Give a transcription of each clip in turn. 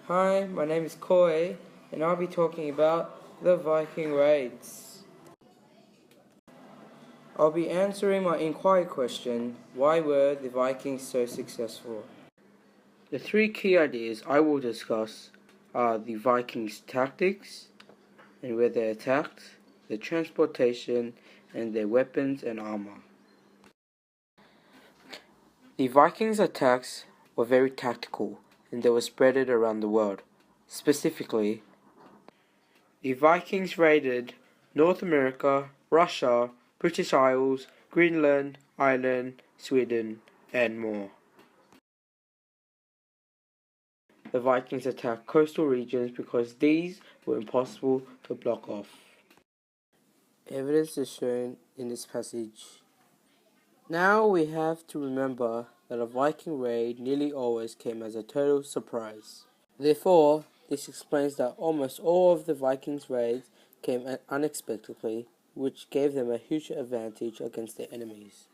Hi, my name is Khoi, and I'll be talking about the Viking raids. I'll be answering my inquiry question, why were the Vikings so successful? The three key ideas I will discuss are the Vikings' tactics and where they attacked, their transportation, and their weapons and armor. The Vikings' attacks were very tactical, and they were spread around the world. Specifically, the Vikings raided North America, Russia, British Isles, Greenland, Ireland, Sweden, and more. The Vikings attacked coastal regions because these were impossible to block off. Evidence is shown in this passage. Now we have to remember that a Viking raid nearly always came as a total surprise. Therefore, this explains that almost all of the Vikings' raids came unexpectedly, which gave them a huge advantage against their enemies.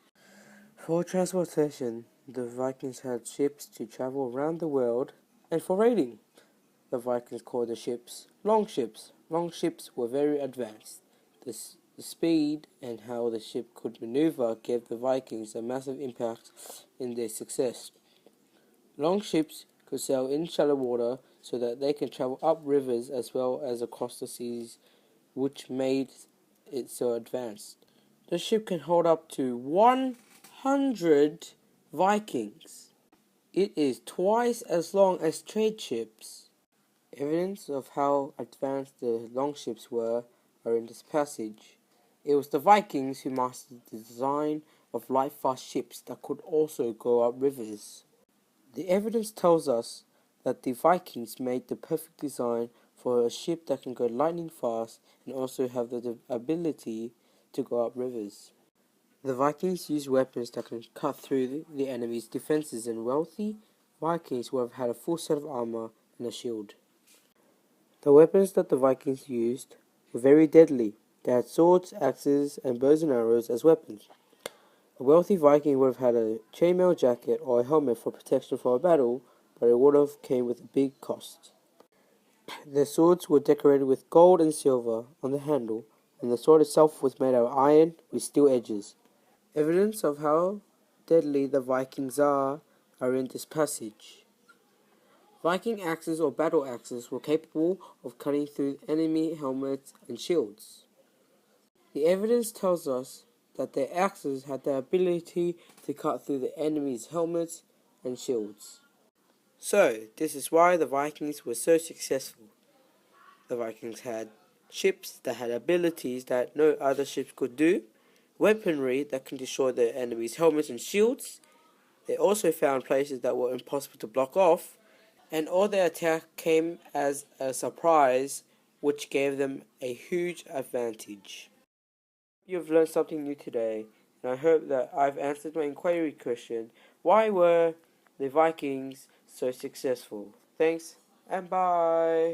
For transportation, the Vikings had ships to travel around the world, and for raiding, the Vikings called the ships long ships. Long ships were very advanced. The speed and how the ship could maneuver gave the Vikings a massive impact in their success. Long ships could sail in shallow water so that they can travel up rivers as well as across the seas, which made it so advanced. The ship can hold up to 100 Vikings. It is twice as long as trade ships. Evidence of how advanced the longships were are in this passage. It was the Vikings who mastered the design of light fast ships that could also go up rivers. The evidence tells us that the Vikings made the perfect design for a ship that can go lightning fast and also have the ability to go up rivers. The Vikings used weapons that can cut through the enemy's defenses, and wealthy Vikings would have had a full set of armor and a shield. The weapons that the Vikings used were very deadly. They had swords, axes, and bows and arrows as weapons. A wealthy Viking would have had a chainmail jacket or a helmet for protection from a battle, but it would have came with a big cost. Their swords were decorated with gold and silver on the handle, and the sword itself was made out of iron with steel edges. Evidence of how deadly the Vikings are in this passage. Viking axes or battle axes were capable of cutting through enemy helmets and shields. The evidence tells us that their axes had the ability to cut through the enemy's helmets and shields. So, this is why the Vikings were so successful. The Vikings had ships that had abilities that no other ships could do, weaponry that can destroy the enemy's helmets and shields. They also found places that were impossible to block off, and all their attack came as a surprise, which gave them a huge advantage. You've learned something new today, and I hope that I've answered my inquiry question, why were the Vikings so successful? Thanks, and bye!